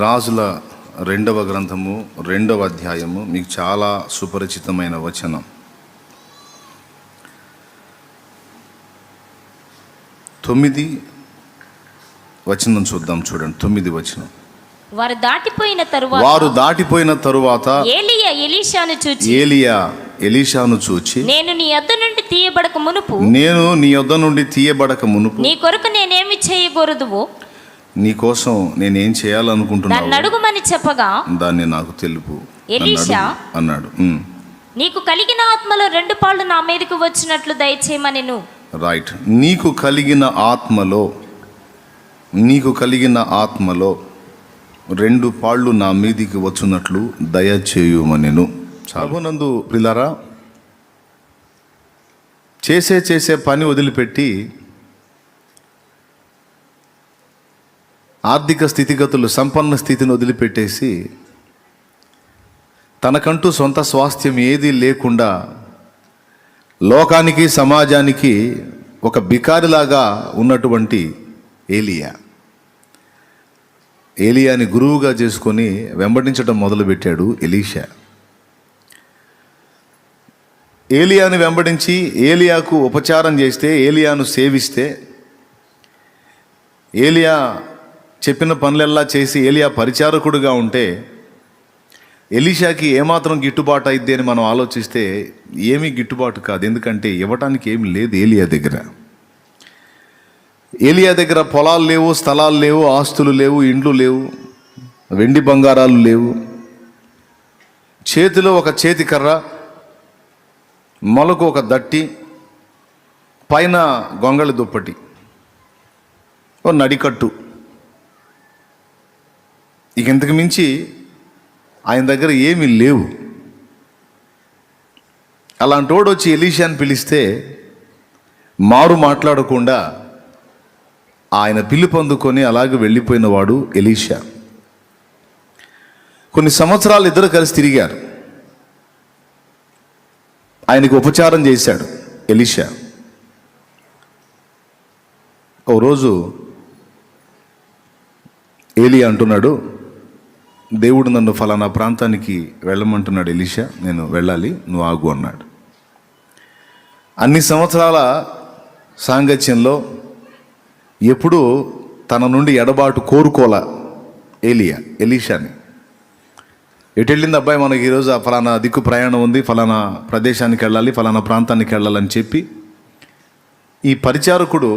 రాజుల 2వ గ్రంథము 2వ అధ్యాయము మీకు చాలా సుపరిచితమైన వచనం. 9 వచనం చూద్దాం. చూడండి, 9 వచనం. వారు దాటిపోయిన తరువాత ఏలియా ఎలీషాను చూచి నేను నీ యొద్ద నుండి తీయబడక మునుపు నీ కొరకు నేనేమి చేయకూడదువో నీ కోసం నేనేం చేయాలనుకుంటున్నాను అడుగుమని చెప్పగా దాన్ని నాకు తెలుపు ఎలీషా అన్నాడు. నీకు కలిగిన ఆత్మలో 2 పాళ్ళు నా మీదకు వచ్చినట్లు దయచేయమనెను. రైట్. నీకు కలిగిన ఆత్మలో 2 పాళ్ళు నా మీదికి వచ్చున్నట్లు దయచేయుమనెను. ప్రభునందు ప్రియులారా, చేసే పని వదిలిపెట్టి ఆర్థిక స్థితిగతులు, సంపన్న స్థితిని వదిలిపెట్టేసి తనకంటూ సొంత స్వాస్థ్యం ఏదీ లేకుండా లోకానికి, సమాజానికి ఒక బికారిలాగా ఉన్నటువంటి ఏలియాని గురువుగా చేసుకొని వెంబడించడం మొదలుపెట్టాడు ఎలీషా. ఏలియాని వెంబడించి ఏలియాకు ఉపచారం చేస్తే, ఏలియాను సేవిస్తే, ఏలియా చెప్పిన పనులెల్లా చేసి ఏలియా పరిచారకుడుగా ఉంటే ఎలీషాకి ఏమాత్రం గిట్టుబాటు అయిద్ది అని మనం ఆలోచిస్తే ఏమీ గిట్టుబాటు కాదు. ఎందుకంటే ఇవ్వటానికి ఏమి లేదు ఏలియా దగ్గర పొలాలు లేవు, స్థలాలు లేవు, ఆస్తులు లేవు, ఇండ్లు లేవు, వెండి బంగారాలు లేవు. చేతిలో ఒక చేతికర్ర, మొలకు ఒక దట్టి, పైన గొంగళి దుప్పటి, ఓ నడికట్టు. ఇక ఇంతకు మించి ఆయన దగ్గర ఏమీ లేవు. అలాంటి వాడు వచ్చి ఎలీషాని పిలిస్తే మారు మాట్లాడకుండా ఆయన పిలుపు అందుకొని అలాగే వెళ్ళిపోయిన వాడు ఎలీషా. కొన్ని సంవత్సరాలు ఇద్దరు కలిసి తిరిగారు. ఆయనకు ఉపచారం చేశాడు ఎలీషా. ఓ రోజు ఏలియా అంటున్నాడు, దేవుడు నన్ను ఫలానా ప్రాంతానికి వెళ్ళమంటున్నాడు ఎలీషా, నేను వెళ్ళాలి, నువ్వు ఆగు అన్నాడు. అన్ని సంవత్సరాల సాంగత్యంలో ఎప్పుడూ తన నుండి ఎడబాటు కోరుకోలా ఎలీషాని. ఎటు వెళ్ళింది అబ్బాయి, మనకి ఈరోజు ఫలానా దిక్కు ప్రయాణం ఉంది, ఫలానా ప్రదేశానికి వెళ్ళాలి, ఫలానా ప్రాంతానికి వెళ్ళాలని చెప్పి ఈ పరిచారకుడు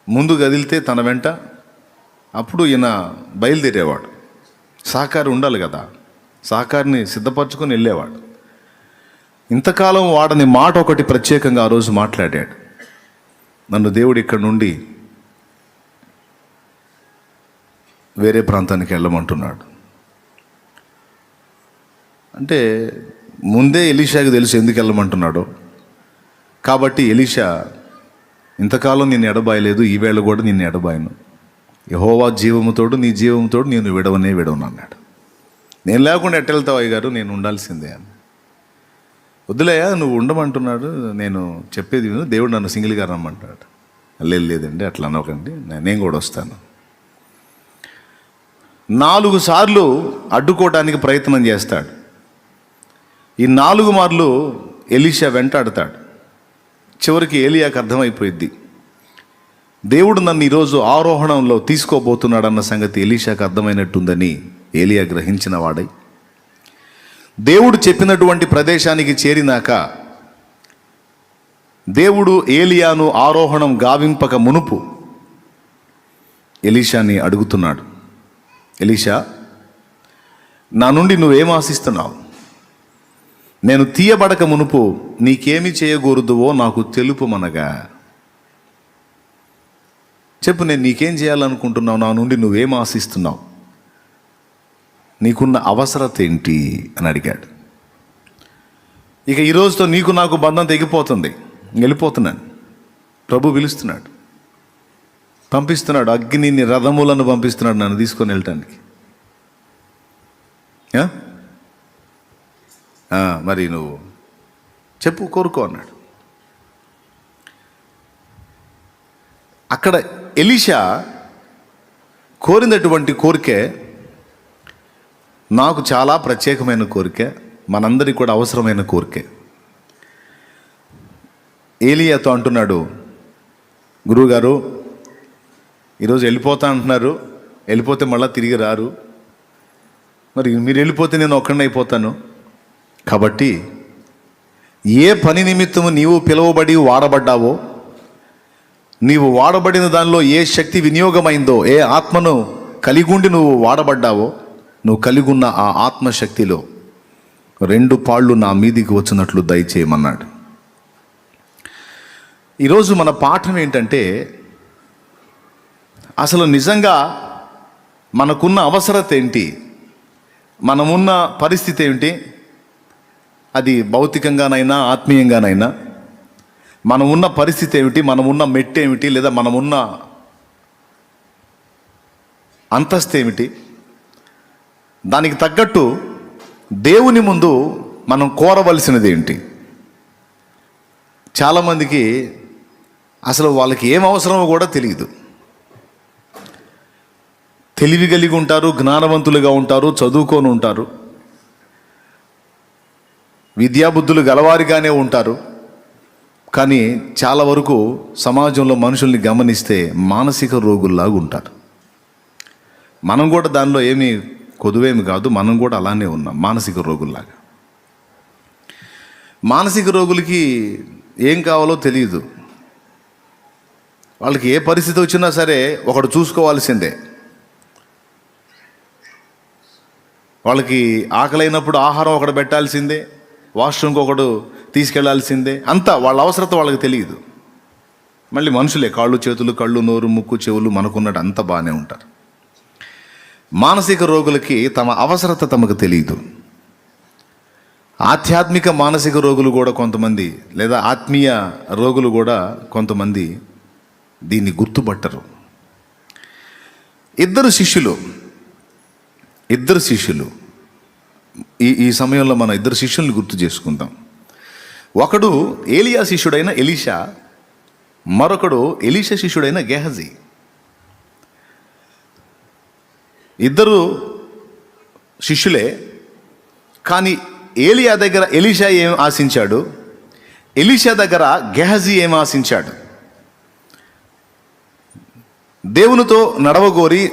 ముందు కదిలితే తన వెంట అప్పుడు ఈయన బయలుదేరేవాడు. సహకారి ఉండాలి కదా, సహకారిని సిద్ధపరచుకొని వెళ్ళేవాడు. ఇంతకాలం వాడని మాట ఒకటి ప్రత్యేకంగా ఆ రోజు మాట్లాడాడు. నన్ను దేవుడు ఇక్కడ నుండి వేరే ప్రాంతానికి వెళ్ళమంటున్నాడు. అంటే ముందే ఎలీషాకి తెలుసు ఎందుకు వెళ్ళమంటున్నాడో. కాబట్టి ఎలీషా, ఇంతకాలం నేను ఎడబాయలేదు, ఈవేళ కూడా నిన్ను ఎడబాయను. యెహోవా జీవముతోడు, నీ జీవముతోడు నేను విడవను అన్నాడు. నేను లేకుండా ఎట్టెళ్తావు అయ్యగారు, నేను ఉండాల్సిందే అని. వద్దులేయా, నువ్వు ఉండమంటున్నాడు, నేను చెప్పేది విను, దేవుడు నన్ను సింగిల్గా రమ్మంటాడు. లేదండి అట్లా అనకండి, నేను కూడా వస్తాను. 4 సార్లు అడ్డుకోవడానికి ప్రయత్నం చేస్తాడు. ఈ 4 మార్లు ఎలీషా వెంటాడతాడు. చివరికి ఏలియాకు అర్థమైపోయింది, దేవుడు నన్ను ఈరోజు ఆరోహణంలో తీసుకోబోతున్నాడన్న సంగతి ఎలీషాకు అర్థమైనట్టుందని ఏలియా గ్రహించిన వాడై దేవుడు చెప్పినటువంటి ప్రదేశానికి చేరినాక దేవుడు ఏలియాను ఆరోహణం గావింపక మునుపు ఎలీషాని అడుగుతున్నాడు, ఎలీషా, నా నుండి నువ్వేం ఆశిస్తున్నావు? నేను తీయబడక మునుపు నీకేమి చేయకూడదువో నాకు తెలుపుమనగా. చెప్పు, నేను నీకేం చేయాలనుకుంటున్నావు? నా నుండి నువ్వేం ఆశిస్తున్నావు? నీకున్న అవసరత ఏంటి అని అడిగాడు. ఇక ఈరోజుతో నీకు నాకు బంధం తెగిపోతుంది, వెళ్ళిపోతున్నాను. ప్రభు పిలుస్తున్నాడు, పంపిస్తున్నాడు, అగ్నిని రథములను పంపిస్తున్నాడు నన్ను తీసుకొని వెళ్ళటానికి. మరి నువ్వు చెప్పు, కోరుకో అన్నాడు. అక్కడ ఎలీషా కోరినటువంటి కోరికే నాకు చాలా ప్రత్యేకమైన కోరిక, మనందరికీ కూడా అవసరమైన కోరికే. ఏలియాతో అంటున్నాడు, గురువుగారు ఈరోజు వెళ్ళిపోతా అంటున్నారు, వెళ్ళిపోతే మళ్ళీ తిరిగి రారు, మరి మీరు వెళ్ళిపోతే నేను ఒక్కడిని అయిపోతాను. కాబట్టి ఏ పని నిమిత్తము నీవు పిలువబడి వాడబడ్డావో, నీవు వాడబడిన దానిలో ఏ శక్తి వినియోగమైందో, ఏ ఆత్మను కలిగుండి నువ్వు వాడబడ్డావో, నువ్వు కలిగి ఉన్న ఆ ఆత్మశక్తిలో 2 పాళ్ళు నా మీదికి వచ్చినట్లు దయచేయమన్నాడు. ఈరోజు మన పాఠం ఏంటంటే, అసలు నిజంగా మనకున్న అవసరత ఏంటి, మనమున్న పరిస్థితి ఏమిటి, అది భౌతికంగానైనా ఆత్మీయంగానైనా మనం ఉన్న పరిస్థితి ఏమిటి, మనమున్న మెట్టు ఏమిటి, లేదా మనమున్న అంతస్తు ఏమిటి, దానికి తగ్గట్టు దేవుని ముందు మనం కోరవలసినది ఏంటి. చాలామందికి అసలు వాళ్ళకి ఏం అవసరమో కూడా తెలియదు. తెలివి కలిగి ఉంటారు, జ్ఞానవంతులుగా ఉంటారు, చదువుకొని ఉంటారు, విద్యాబుద్ధులు గలవారిగానే ఉంటారు. కానీ చాలా వరకు సమాజంలో మనుషుల్ని గమనిస్తే మానసిక రోగుల్లాగా ఉంటారు. మనం కూడా దానిలో ఏమీ కొదువేమి కాదు, మనం కూడా అలానే ఉన్నాం మానసిక రోగుల్లాగా. మానసిక రోగులకి ఏం కావాలో తెలియదు. వాళ్ళకి ఏ పరిస్థితి వచ్చినా సరే ఒకడు చూసుకోవాల్సిందే. వాళ్ళకి ఆకలైనప్పుడు ఆహారం ఒకడు పెట్టాల్సిందే, వాష్రూమ్కి ఒకడు తీసుకెళ్లాల్సిందే. అంతా వాళ్ళ అవసరత వాళ్ళకి తెలియదు. మళ్ళీ మనుషులే, కాళ్ళు చేతులు, కళ్ళు నోరు ముక్కు చెవులు మనకున్నట్టు అంతా బాగానే ఉంటారు. మానసిక రోగులకి తమ అవసరత తమకు తెలియదు. ఆధ్యాత్మిక మానసిక రోగులు కూడా కొంతమంది, లేదా ఆత్మీయ రోగులు కూడా కొంతమంది దీన్ని గుర్తుపట్టరు. ఇద్దరు శిష్యులు ఈ సమయంలో మన 2 శిష్యుల్ని గుర్తు చేసుకుందాం. ఒకడు ఏలియా శిష్యుడైన ఎలీషా, మరొకడు ఎలీషా శిష్యుడైన గెహజీ. ఇద్దరు శిష్యులే, కానీ ఏలియా దగ్గర ఎలీషా ఏం ఆశించాడు, ఎలీషా దగ్గర గెహజీ ఏం ఆశించాడు. దేవునితో నడవగోరి,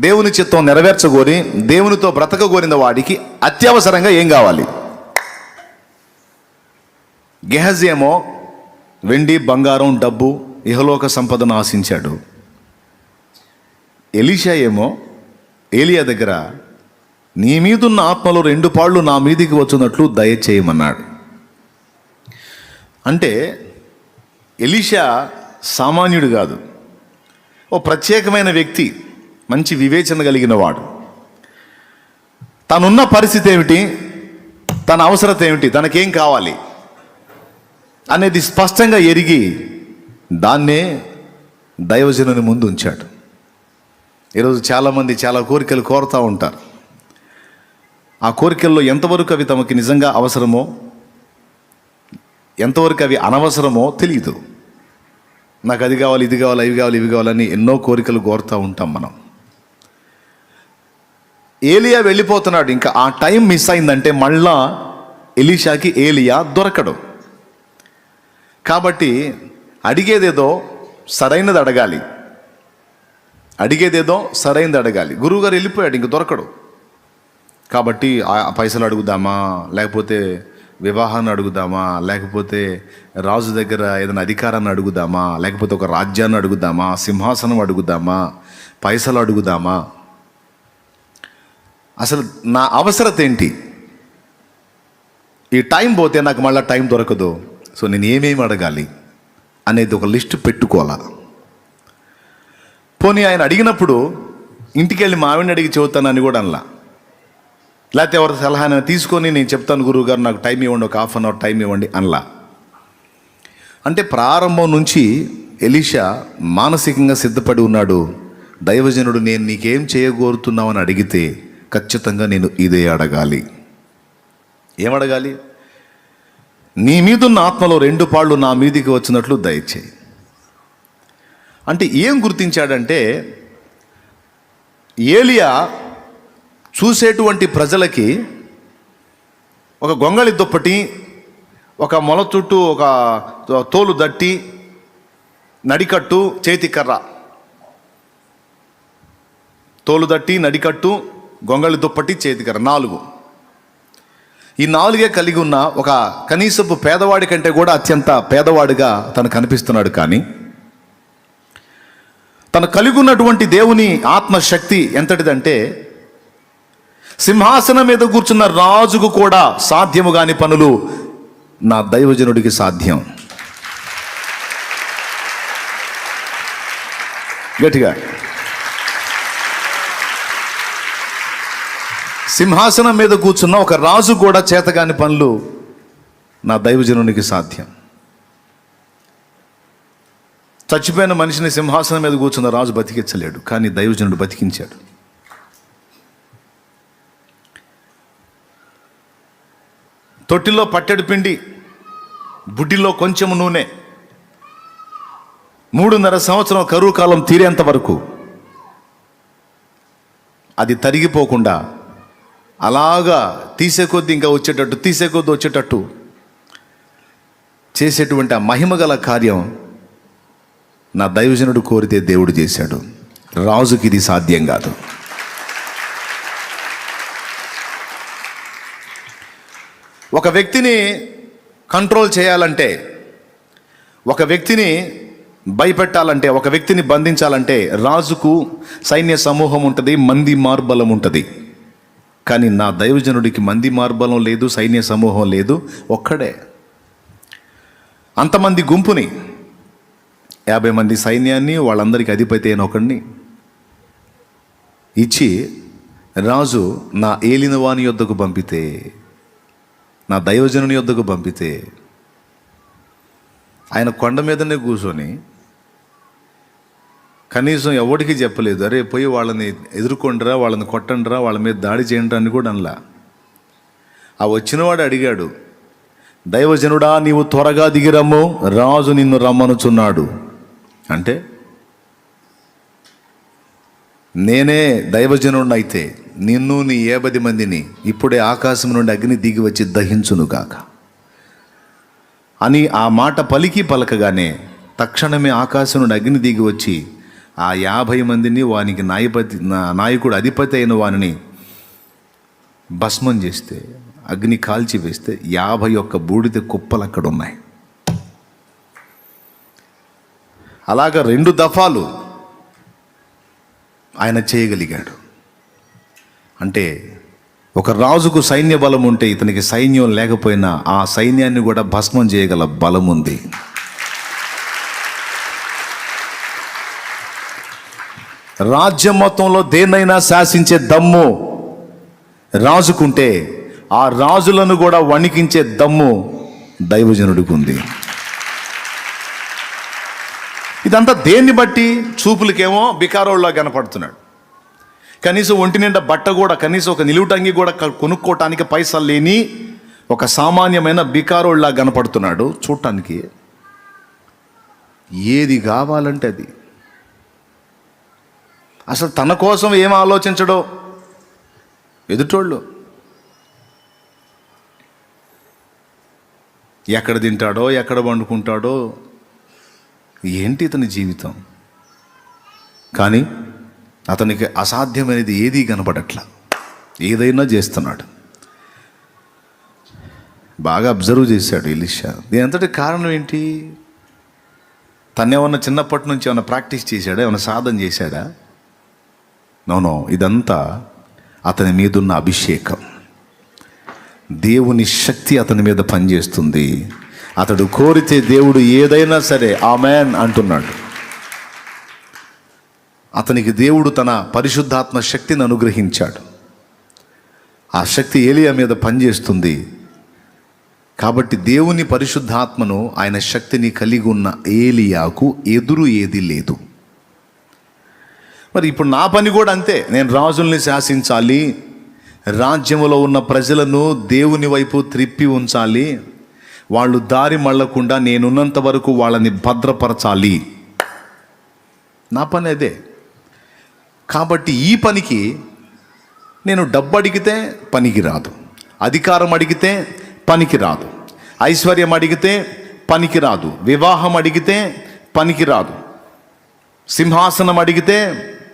దేవుని చిత్తం నెరవేర్చగోరి, దేవునితో బ్రతకగోరిన వాడికి అత్యవసరంగా ఏం కావాలి? గెహజీ ఏమో వెండి బంగారం డబ్బు ఇహలోక సంపదను ఆశించాడు. ఎలీషా ఏమో ఏలియా దగ్గర నీ మీదున్న ఆత్మలో 2 పాళ్ళు నా మీదికి వచ్చినట్లు దయచేయమన్నాడు. అంటే ఎలీషా సామాన్యుడు కాదు, ఓ ప్రత్యేకమైన వ్యక్తి, మంచి వివేచన కలిగిన వాడు. తనున్న పరిస్థితి ఏమిటి, తన అవసరత ఏమిటి, తనకేం కావాలి అనేది స్పష్టంగా ఎరిగి దాన్నే దైవజనుని ముందు ఉంచాడు. ఈరోజు చాలామంది చాలా కోరికలు కోరుతూ ఉంటారు. ఆ కోరికల్లో ఎంతవరకు అవి తమకి నిజంగా అవసరమో, ఎంతవరకు అవి అనవసరమో తెలియదు. నాకు అది కావాలి, ఇది కావాలి, ఇవి కావాలి, ఇవి కావాలని ఎన్నో కోరికలు కోరుతూ ఉంటాం మనం. ఏలియా వెళ్ళిపోతున్నాడు, ఇంకా ఆ టైం మిస్ అయిందంటే మళ్ళా ఎలీషాకి ఏలియా దొరకడు. కాబట్టి అడిగేదేదో సరైనది అడగాలి, గురువుగారు వెళ్ళిపోయాడు, ఇంక దొరకడు. కాబట్టి ఆ పైసలు అడుగుదామా, లేకపోతే వివాహాన్ని అడుగుదామా, లేకపోతే రాజు దగ్గర ఏదైనా అధికారాన్ని అడుగుదామా, లేకపోతే ఒక రాజ్యాన్ని అడుగుదామా, సింహాసనం అడుగుదామా, పైసలు అడుగుదామా, అసలు నా అవసరత ఏంటి? ఈ టైం పోతే నాకు మళ్ళీ టైం దొరకదు, సో నేను ఏమేమి అడగాలి అనేది ఒక లిస్ట్ పెట్టుకోవాలా. పోనీ ఆయన అడిగినప్పుడు ఇంటికి వెళ్ళి మావిని అడిగి చెబుతానని కూడా అనలా, లేకపోతే ఎవరి సలహా తీసుకొని నేను చెప్తాను గురువుగారు నాకు టైం ఇవ్వండి, ఒక ½ అవర్ టైం ఇవ్వండి అనలా. అంటే ప్రారంభం నుంచి ఎలీషా మానసికంగా సిద్ధపడి ఉన్నాడు. దైవజనుడు నేను నీకేం చేయగోరుతున్నావు అని అడిగితే ఖచ్చితంగా నేను ఇదే అడగాలి. ఏమడగాలి? నీ మీదున్న ఆత్మలో 2 పాళ్ళు నా మీదికి వచ్చినట్లు దయచేయి. అంటే ఏం గుర్తించాడంటే, ఏలియా చూసేటువంటి ప్రజలకి ఒక గొంగళి దుప్పటి, ఒక మొల చుట్టూ ఒక తోలు దట్టి, నడికట్టు, చేతి కర్ర, తోలు దట్టి, నడికట్టు, గొంగళి దుప్పటి, చేతి కర్ర, 4. ఈ 4 కలిగి ఉన్న ఒక కనీసపు పేదవాడి కంటే కూడా అత్యంత పేదవాడిగా తను కనిపిస్తున్నాడు. కానీ తను కలిగి ఉన్నటువంటి దేవుని ఆత్మశక్తి ఎంతటిదంటే సింహాసనం మీద కూర్చున్న రాజుకు కూడా సాధ్యము కాని పనులు నా దైవజనుడికి సాధ్యం. గట్టిగా, సింహాసనం మీద కూర్చున్న ఒక రాజు కూడా చేతగాని పనులు నా దైవజనునికి సాధ్యం. చచ్చిపోయిన మనిషిని సింహాసనం మీద కూర్చున్న రాజు బతికించలేడు, కానీ దైవజనుడు బతికించాడు. తొట్టిలో పట్టెడు పిండి, బుడ్డిలో కొంచెం నూనె, 3.5 సంవత్సరం కరువు కాలం తీరేంత వరకు అది తరిగిపోకుండా అలాగా తీసే కొద్దీ ఇంకా వచ్చేటట్టు, తీసే కొద్దీ వచ్చేటట్టు చేసేటువంటి ఆ మహిమగల కార్యం నా దైవజనుడు కోరితే దేవుడు చేశాడు. రాజుకి ఇది సాధ్యం కాదు. ఒక వ్యక్తిని కంట్రోల్ చేయాలంటే, ఒక వ్యక్తిని భయపెట్టాలంటే, ఒక వ్యక్తిని బంధించాలంటే రాజుకు సైన్య సమూహం ఉంటుంది, మంది మార్బలం ఉంటుంది. కానీ నా దైవజనుడికి మంది మార్బలం లేదు, సైన్య సమూహం లేదు, ఒక్కడే. అంతమంది గుంపుని, 50 మంది సైన్యాన్ని, వాళ్ళందరికీ అధిపతి అయిన ఒకడిని ఇచ్చి రాజు నా ఏలినవాని యొద్దకు పంపితే, నా దైవజనుని యొద్దకు పంపితే, ఆయన కొండ మీదనే కూర్చొని కనీసం ఎవరికి చెప్పలేదు, అరే పోయి వాళ్ళని ఎదుర్కొండిరా, వాళ్ళని కొట్టండిరా, వాళ్ళ మీద దాడి చేయండి అని కూడా అనలా. ఆ వచ్చినవాడు అడిగాడు, దైవజనుడా నీవు త్వరగా దిగిరమ్ము, రాజు నిన్ను రమ్మనుచున్నాడు. అంటే నేనే దైవజనుడిని అయితే నిన్ను నీ 50 మందిని ఇప్పుడే ఆకాశం నుండి అగ్ని దిగి వచ్చి దహించును కాక అని ఆ మాట పలకగానే తక్షణమే ఆకాశం నుండి అగ్ని దిగి వచ్చి ఆ 50 మందిని వానికి నాయకుడు అధిపతి అయిన వానిని భస్మం చేస్తే, అగ్ని కాల్చి వేస్తే 51 బూడిద కుప్పలు అక్కడ ఉన్నాయి. అలాగా 2 దఫాలు ఆయన చేయగలిగాడు. అంటే ఒక రాజుకు సైన్య బలం ఉంటే ఇతనికి సైన్యం లేకపోయినా ఆ సైన్యాన్ని కూడా భస్మం చేయగల బలం ఉంది. రాజ్యం మొత్తంలో దేన్నైనా శాసించే దమ్ము రాజుకుంటే ఆ రాజులను కూడా వణికించే దమ్ము దైవజనుడికి ఉంది. ఇదంతా దేన్ని బట్టి? చూపులకేమో బికారోళ్ళ కనపడుతున్నాడు, కనీసం ఒంటి నిండా బట్ట కూడా, కనీసం ఒక నిలువుటంగి కూడా కొనుక్కోవటానికి పైసలు లేని ఒక సామాన్యమైన బికారోళ్ళ కనపడుతున్నాడు. చూడటానికి ఏది కావాలంటే అది. అసలు తన కోసం ఏం ఆలోచించడో ఎదుటోళ్ళు, ఎక్కడ తింటాడో, ఎక్కడ వండుకుంటాడో, ఏంటి ఇతని జీవితం. కానీ అతనికి అసాధ్యమైనది ఏదీ కనపడట్లా, ఏదైనా చేస్తున్నాడు. బాగా అబ్జర్వ్ చేశాడు ఎలీషా. దీని అంతటి కారణం ఏంటి? తనేమన్నా చిన్నప్పటి నుంచి ఏమైనా ప్రాక్టీస్ చేశాడా, ఏమైనా సాధన చేశాడా? నో, ఇదంతా అతని మీదున్న అభిషేకం. దేవుని శక్తి అతని మీద పనిచేస్తుంది. అతడు కోరితే దేవుడు ఏదైనా సరే ఆమెన్ అంటున్నాడు. అతనికి దేవుడు తన పరిశుద్ధాత్మ శక్తిని అనుగ్రహించాడు. ఆ శక్తి ఏలియా మీద పనిచేస్తుంది. కాబట్టి దేవుని పరిశుద్ధాత్మను, ఆయన శక్తిని కలిగి ఉన్న ఏలియాకు ఎదురు ఏది లేదు. మరి ఇప్పుడు నా పని కూడా అంతే. నేను రాజుల్ని శాసించాలి, రాజ్యములో ఉన్న ప్రజలను దేవుని వైపు త్రిప్పి ఉంచాలి, వాళ్ళు దారి మళ్ళకుండా నేనున్నంత వరకు వాళ్ళని భద్రపరచాలి. నా పని అదే. కాబట్టి ఈ పనికి నేను డబ్బు అడిగితే పనికి రాదు, అధికారం అడిగితే పనికి రాదు, ఐశ్వర్యం అడిగితే పనికి రాదు, వివాహం అడిగితే పనికి రాదు, సింహాసనం అడిగితే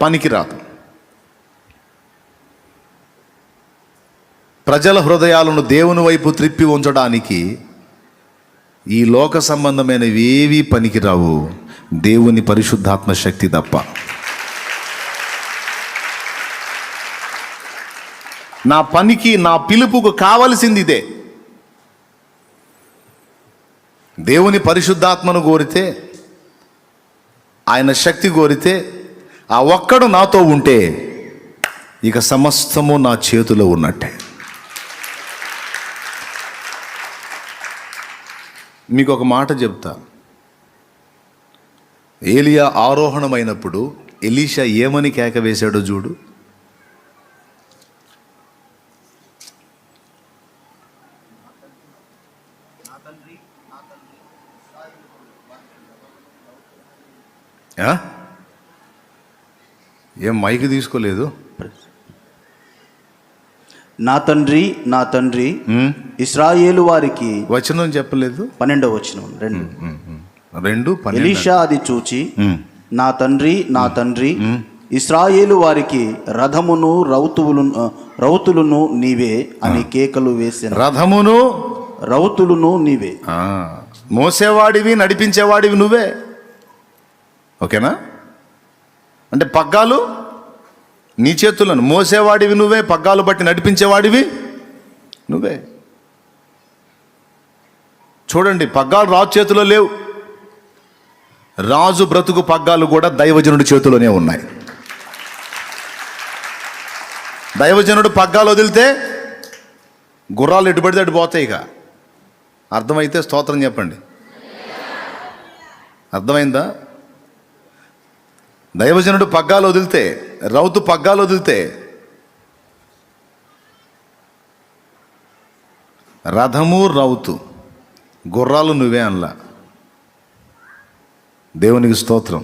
పనికి రాదు. ప్రజల హృదయాలను దేవుని వైపు త్రిప్పి ఉంచడానికి ఈ లోక సంబంధమైనవి ఏవీ పనికిరావు, దేవుని పరిశుద్ధాత్మ శక్తి తప్ప. నా పనికి, నా పిలుపుకు కావలసింది ఇదే. దేవుని పరిశుద్ధాత్మను కోరితే, ఆయన శక్తి కోరితే, ఆ ఒక్కడు నాతో ఉంటే ఇక సమస్తము నా చేతిలో ఉన్నట్టే. మీకు ఒక మాట చెప్తా. ఏలియా ఆరోహణమైనప్పుడు ఎలీషా ఏమని కేక వేశాడో చూడు. ఏం మైక్ తీసుకోలేదు? నా తండ్రి, నా తండ్రి, ఇశ్రాయేలు వారికి. వచనం చెప్పలేదు. 12వ వచనం 2. ఎలీషా అది చూచి, నా తండ్రి, నా తండ్రి, ఇశ్రాయేలు వారికి రథమును రౌతులను నీవే అని కేకలు వేసాను. రథమును రౌతులను నీవే. మోసేవాడివి, నడిపించేవాడివి నువ్వే. ఓకేనా? అంటే పగ్గాలు నీ చేతులను, మోసేవాడివి నువ్వే, పగ్గాలు బట్టి నడిపించేవాడివి నువ్వే. చూడండి, పగ్గాలు రాజు చేతిలో లేవు. రాజు బ్రతుకు పగ్గాలు కూడా దైవజనుడి చేతిలోనే ఉన్నాయి. దైవజనుడు పగ్గాలు వదిలితే గుర్రాలు ఎటు పడితే అటు పోతాయి. ఇక అర్థమైతే స్తోత్రం చెప్పండి. అర్థమైందా? దైవజనుడు పగ్గాలు వదిలితే, రౌతు పగ్గాలు వదిలితే రథము రౌతు, గుర్రాలు నువ్వే అనలా. దేవునికి స్తోత్రం.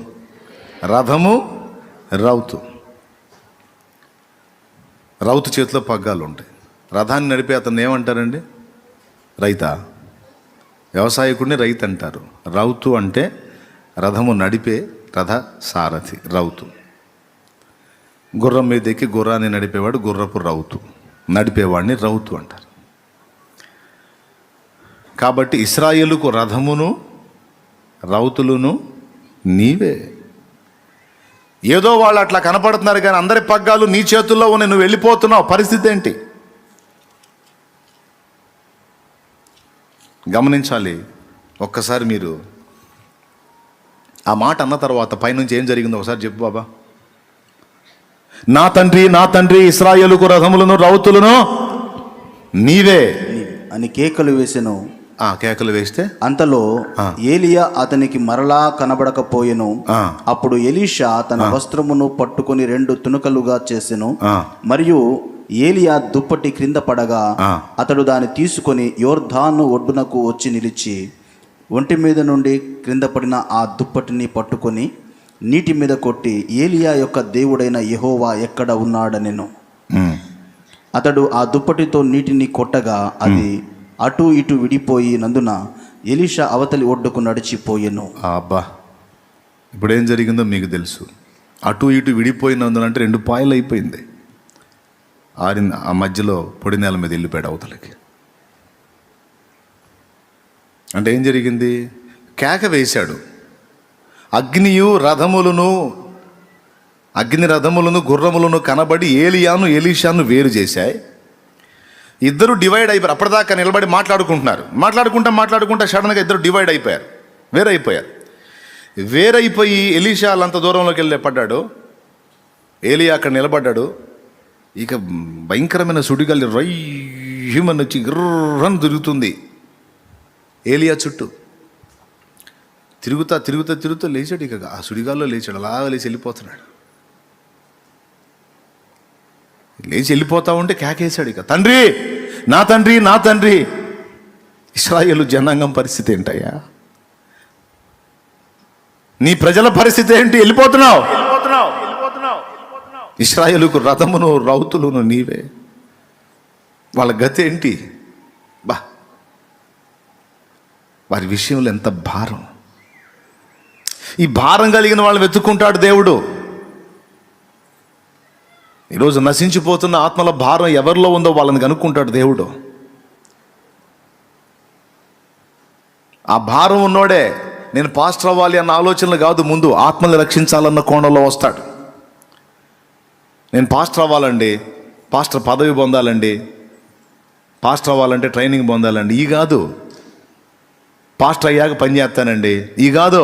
రథము రౌతు, రౌతు చేతిలో పగ్గాలు ఉంటాయి. రథాన్ని నడిపే అతను ఏమంటారండి? రైతా? వ్యవసాయకుడిని రైతు అంటారు. రౌతు అంటే రథము నడిపే రథ సారథి, రౌతు. గుర్రం మీద ఎక్కి గుర్రాన్ని నడిపేవాడు గుర్రపు రౌతు, నడిపేవాడిని రౌతు అంటారు. కాబట్టి ఇశ్రాయేలుకు రథమును రౌతులను నీవే. ఏదో వాళ్ళు అట్లా కనపడుతున్నారు కానీ అందరి పగ్గాలు నీ చేతుల్లో ఉన్నాయి. నువ్వు వెళ్ళిపోతున్నావు. పరిస్థితి ఏంటి గమనించాలి. ఒక్కసారి మీరు ఆ మాట అన్న తర్వాత పైనుంచి ఏం జరిగిందో ఒకసారి చెప్పు బాబా. నా తండ్రి, నా తండ్రి, ఇశ్రాయేలుకు రథములను రౌతులను నీవే అని కేకలు వేసెను. కేకలు వేస్తే అంతలో ఏలియా అతనికి మరలా కనబడకపోయెను. అప్పుడు ఎలీషా తన వస్త్రమును పట్టుకొని 2 తునకలుగా చేసెను. మరియు ఏలియా దుప్పటి క్రింద పడగా అతడు దాన్ని తీసుకొని యోర్దాను ఒడ్డునకు వచ్చి నిలిచి ఒంటి మీద నుండి క్రింద పడిన ఆ దుప్పటిని పట్టుకొని నీటి మీద కొట్టి, ఏలియా యొక్క దేవుడైన యెహోవా ఎక్కడ ఉన్నాడనెను. అతడు ఆ దుప్పటితో నీటిని కొట్టగా అది అటు ఇటు విడిపోయినందున ఎలీషా అవతలి ఒడ్డుకు నడిచిపోయెను. అబ్బా, ఇప్పుడు ఏం జరిగిందో మీకు తెలుసు. అటు ఇటు విడిపోయినందున అంటే 2 పాయలు అయిపోయింది. ఆ మధ్యలో పొడి నేల మీద వెళ్ళిపోయాడు అవతలకి. అంటే ఏం జరిగింది? కేక వేశాడు. అగ్ని రథములను గుర్రములను కనబడి ఏలియాను ఎలీషాను వేరు చేశాయి. ఇద్దరు డివైడ్ అయిపోయారు. అప్పటిదాకా నిలబడి మాట్లాడుకుంటా సడన్గా ఇద్దరు డివైడ్ అయిపోయారు, వేరైపోయి ఎలీషా అంత దూరంలోకి వెళ్ళి పడ్డాడు. ఏలియా అక్కడ నిలబడ్డాడు. ఇక భయంకరమైన సుడిగాలి రయ్యమని వచ్చి గిర్రని తిరుగుతుంది ఏలియా చుట్టూ. తిరుగుతా లేచాడు. ఇక ఆ సుడిగాల్లో లేచాడు. అలాగా లేచి వెళ్ళిపోతున్నాడు. లేచి వెళ్ళిపోతా ఉంటే కేకేశాడు. ఇక తండ్రి, నా తండ్రి, నా తండ్రి. ఇశ్రాయేలు జనాంగం పరిస్థితి ఏంటయ్యా? నీ ప్రజల పరిస్థితి ఏంటి? వెళ్ళిపోతున్నావు. ఇశ్రాయేలుకు రథమును రౌతులను నీవే. వాళ్ళ గతి ఏంటి? వారి విషయంలో ఎంత భారం. ఈ భారం కలిగిన వాళ్ళని వెతుక్కుంటాడు దేవుడు. ఈరోజు నశించిపోతున్న ఆత్మల భారం ఎవరిలో ఉందో వాళ్ళని కనుక్కుంటాడు దేవుడు. ఆ భారం ఉన్నోడే నేను పాస్టర్ అవ్వాలి అన్న ఆలోచనలు కాదు, ముందు ఆత్మని రక్షించాలన్న కోణంలో వస్తాడు. నేను పాస్టర్ అవ్వాలండి, పాస్టర్ పదవి పొందాలండి, పాస్టర్ అవ్వాలంటే ట్రైనింగ్ పొందాలండి, ఈ కాదు. పాస్టర్ అయ్యాక పని చేస్తానండి, ఈ కాదు.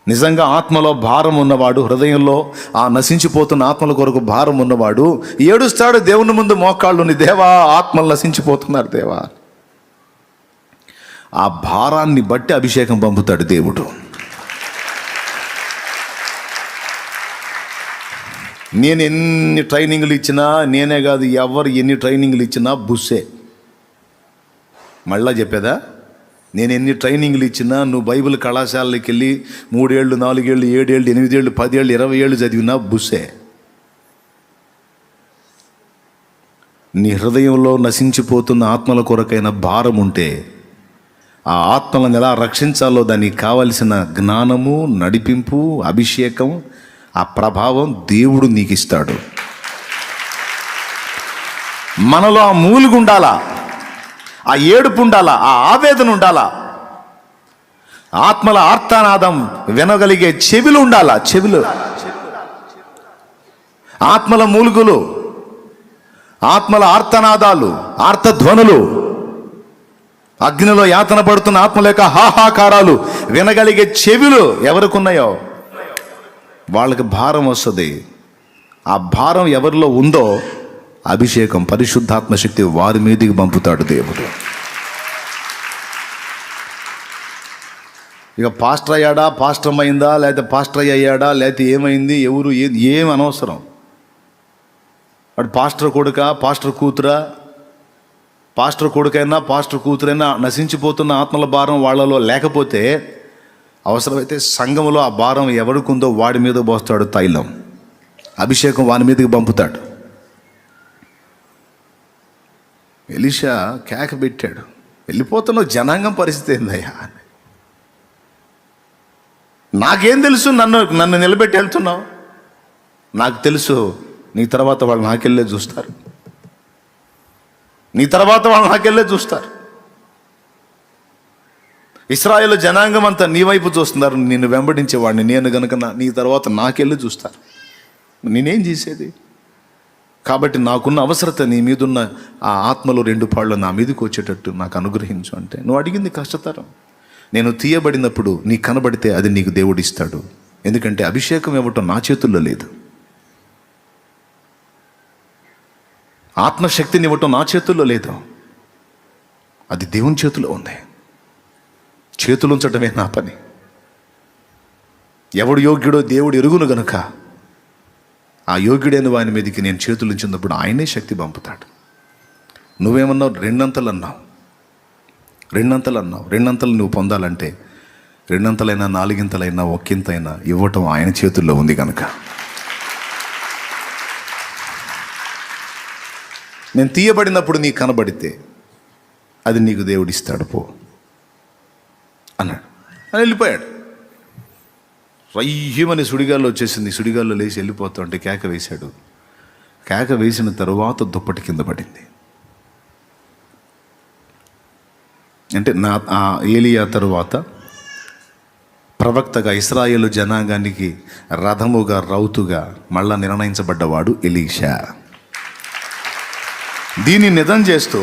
నిజంగా ఆత్మలో భారం ఉన్నవాడు, హృదయంలో ఆ నశించిపోతున్న ఆత్మల కొరకు భారం ఉన్నవాడు ఏడుస్తాడు దేవుని ముందు మోకాళ్ళుని, దేవా ఆత్మలు నశించిపోతున్నారు దేవా. ఆ భారాన్ని బట్టి అభిషేకం పంపుతాడు దేవుడు. నేను ఎన్ని ట్రైనింగ్లు ఇచ్చినా, నేనే కాదు ఎవరు ఎన్ని ట్రైనింగ్లు ఇచ్చినా బుస్సే. మళ్ళా చెప్పేదా, నేను ఎన్ని ట్రైనింగ్లు ఇచ్చినా, నువ్వు బైబిల్ కళాశాలకి వెళ్ళి 3 ఏళ్ళు 4 ఏళ్ళు 7 ఏళ్ళు 8 ఏళ్ళు 10 ఏళ్ళు 20 ఏళ్ళు చదివినా బుస్సే. నీ హృదయంలో నశించిపోతున్న ఆత్మల కొరకైన భారం ఉంటే, ఆ ఆత్మలను ఎలా రక్షించాలో దానికి కావలసిన జ్ఞానము, నడిపింపు, అభిషేకం, ఆ ప్రభావం దేవుడు నీకు ఇస్తాడు. మనలో ఆ మూలుగు ఉండాలా, ఆ ఏడుపు ఉండాలా, ఆ ఆవేదన ఉండాలా, ఆత్మల ఆర్తనాదం వినగలిగే చెవులు ఉండాలా. చెవులు, ఆత్మల మూలుగులు, ఆత్మల ఆర్తనాదాలు, ఆర్తధ్వనులు, అగ్నిలో యాతన పడుతున్న ఆత్మల యొక్క హాహాకారాలు వినగలిగే చెవులు ఎవరికున్నాయో వాళ్ళకి భారం వస్తుంది. ఆ భారం ఎవరిలో ఉందో అభిషేకం, పరిశుద్ధాత్మ శక్తి వారి మీదకి పంపుతాడు దేవుడు. ఇక పాస్టర్ అయ్యాడా, పాస్టర్ అయిందా, లేకపోతే పాస్టర్ అయ్యాడా, లేకపోతే ఏమైంది, ఎవరు ఏం అనవసరం. వాడు పాస్టర్ కొడుకా, పాస్టర్ కూతురా, పాస్టర్ కొడుకైనా పాస్టర్ కూతురైనా నశించిపోతున్న ఆత్మల భారం వాళ్ళలో లేకపోతే, అవసరమైతే సంఘంలో ఆ భారం ఎవరికుందో వాడి మీద పోస్తాడు తైలం, అభిషేకం వాని మీదకి పంపుతాడు. ఎలీషా కేక పెట్టాడు, వెళ్ళిపోతున్న జనాంగం పరిస్థితి ఏందయ్యా. నాకేం తెలుసు, నన్ను నిలబెట్టి వెళ్తున్నావు, నాకు తెలుసు నీ తర్వాత వాళ్ళు నాకెళ్ళే చూస్తారు, నీ తర్వాత వాళ్ళు నాకెళ్ళే చూస్తారు. ఇశ్రాయేలు జనాంగం అంతా నీ వైపు చూస్తున్నారు, నిన్ను వెంబడించేవాడిని నేను గనుక నీ తర్వాత నాకెళ్ళి చూస్తారు. నేనేం చేసేది? కాబట్టి నాకున్న అవసరత నీ మీదున్న ఆ ఆత్మలో 2 పాళ్ళు నా మీదకి వచ్చేటట్టు నాకు అనుగ్రహించు అంటే, నువ్వు అడిగింది కష్టతరం. నేను తీయబడినప్పుడు నీకు కనబడితే అది నీకు దేవుడు ఇస్తాడు. ఎందుకంటే అభిషేకం ఇవ్వటం నా చేతుల్లో లేదు, ఆత్మశక్తిని ఇవ్వటం నా చేతుల్లో లేదు, అది దేవుని చేతిలో ఉంది. చేతులుంచటమే నా పని. ఎవడు యోగ్యుడో దేవుడు ఎరుగును గనుక ఆ యోగ్యుడైన వాని మీదకి నేను చేతులుంచినప్పుడు ఆయనే శక్తి పంపుతాడు. నువ్వేమన్నావు? 2 అంతలు అన్నావు. 2 అంతలు నువ్వు పొందాలంటే 2 అంతలైనా 4 ఇంతలైనా 1 ఇంతైనా ఇవ్వటం ఆయన చేతుల్లో ఉంది కనుక. నేను తీయబడినప్పుడు నీకు కనబడితే అది నీకు దేవుడిస్తాడు పో అన్నాడు. అని వెళ్ళిపోయాడు. రయ్యమని సుడిగాల్లో వచ్చేసింది. సుడిగాల్లో లేచి వెళ్ళిపోతా అంటే కేక వేశాడు. కేక వేసిన తరువాత దుప్పటి కింద పడింది. అంటే ఆ ఏలియా తరువాత ప్రవక్తగా ఇశ్రాయేలు జనాంగానికి రథముగా రౌతుగా మళ్ళా నిర్ణయించబడ్డవాడు ఎలీషా. దీన్ని నిజం చేస్తూ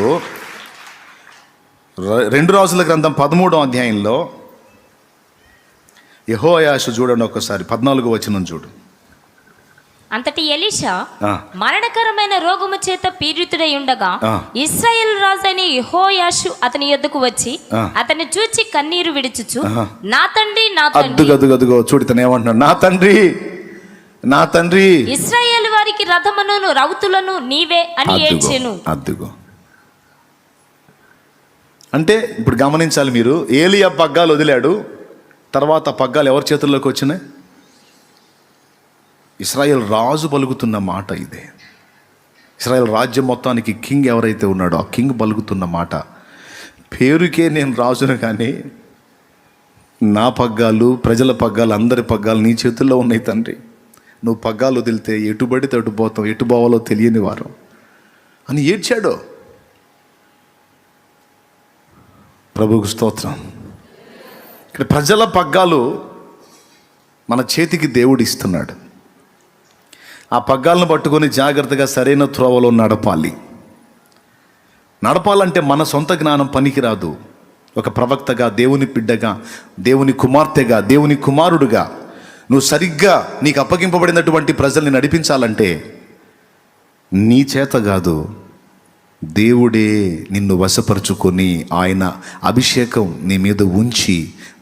2 రాజుల గ్రంథం 13వ అధ్యాయంలో యెహోయాషు చూడండి ఒకసారి, 14వ వచనం చూడు. అంతటి ఎలీషా మరణకరమైన రోగము చేత పీడితుడై ఉండగా ఇశ్రాయేలు రాజైన యెహోయాషు అతని యొద్దకు వచ్చి అతన్ని చూచి కన్నీరు విడుచుచు, నా తండ్రి నా తండ్రి. అదుగో చూడు, తను ఏమంటున్నాడు? నా తండ్రి నా తండ్రి, ఇశ్రాయేలు వారికి రథమును రౌతులను నీవే అని ఏడ్చెను. అద్దుగో అంటే ఇప్పుడు గమనించాలి మీరు. ఏలియా పగ్గాలు వదిలాడు, తర్వాత పగ్గాలు ఎవరి చేతుల్లోకి వచ్చినాయి? ఇశ్రాయేల్ రాజు పలుకుతున్న మాట ఇదే. ఇశ్రాయేల్ రాజ్యం మొత్తానికి కింగ్ ఎవరైతే ఉన్నాడో ఆ కింగ్ పలుకుతున్న మాట, పేరుకే నేను రాజును కానీ నా పగ్గాలు, ప్రజల పగ్గాలు, అందరి పగ్గాలు నీ చేతుల్లో ఉన్నాయి తండ్రి. నువ్వు పగ్గాలు వదిలితే ఎటు పడితే అటు పోతాం, ఎటు పోవాలో తెలియని వారు అని ఏడ్చాడు. ప్రభువుకు స్తోత్రం. ఇక్కడ ప్రజల పగ్గాలు మన చేతికి దేవుడు ఇస్తున్నాడు. ఆ పగ్గాలను పట్టుకొని జాగ్రత్తగా సరైన త్రోవలో నడపాలంటే మన సొంత జ్ఞానం పనికిరాదు. ఒక ప్రవక్తగా, దేవుని బిడ్డగా, దేవుని కుమార్తెగా, దేవుని కుమారుడుగా నువ్వు సరిగ్గా నీకు అప్పగింపబడినటువంటి ప్రజల్ని నడిపించాలంటే నీ చేత కాదు, దేవుడే నిన్ను వశపరుచుకొని, ఆయన అభిషేకం నీ మీద ఉంచి,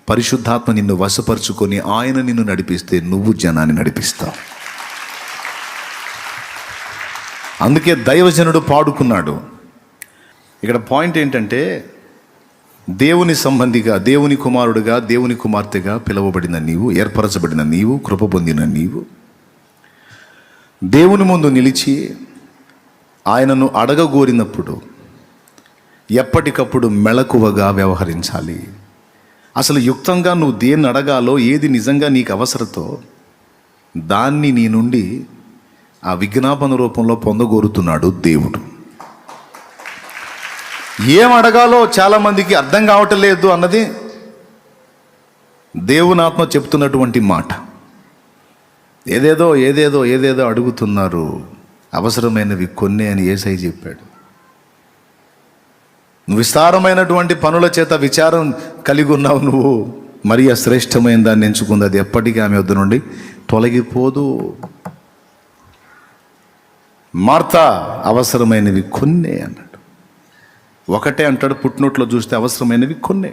పరిశుద్ధాత్మ నిన్ను వశపరుచుకొని ఆయన నిన్ను నడిపిస్తే నువ్వు జనాన్ని నడిపిస్తావు. అందుకే దైవజనుడు పాడుకున్నాడు. ఇక్కడ పాయింట్ ఏంటంటే, దేవుని సంబంధిగా, దేవుని కుమారుడుగా, దేవుని కుమార్తెగా పిలువబడిన నీవు, ఏర్పరచబడిన నీవు, కృప పొందిన నీవు దేవుని ముందు నిలిచి ఆయనను అడగగోరినప్పుడు ఎప్పటికప్పుడు మెళకువగా వ్యవహరించాలి. అసలు యుక్తంగా నువ్వు దేన్ని అడగాలో, ఏది నిజంగా నీకు అవసరతో దాన్ని నీ నుండి ఆ విజ్ఞాపన రూపంలో పొందగోరుతున్నాడు దేవుడు. ఏం అడగాలో చాలామందికి అర్థం కావటం లేదు అన్నది దేవుని ఆత్మ చెప్తున్నటువంటి మాట. ఏదేదో అడుగుతున్నారు, అవసరమైనవి కొన్ని అని యేసయ్య చెప్పాడు. నువ్వు విస్తారమైనటువంటి పనుల చేత విచారం కలిగి ఉన్నావు. నువ్వు మరి శ్రేష్టమైన దాన్ని ఎంచుకుంది, అది ఎప్పటికీ ఆమె వద్ద నుండి తొలగిపోదు. మార్తా అవసరమైనవి కొన్నే అన్నాడు. ఒకటే అంటాడు, పుట్టినోట్లో చూస్తే అవసరమైనవి కొన్నే.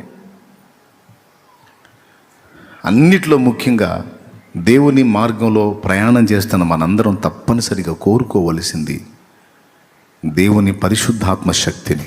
అన్నిట్లో ముఖ్యంగా దేవుని మార్గంలో ప్రయాణం చేస్తున్న మనందరం తప్పనిసరిగా కోరుకోవలసింది దేవుని పరిశుద్ధాత్మ శక్తిని.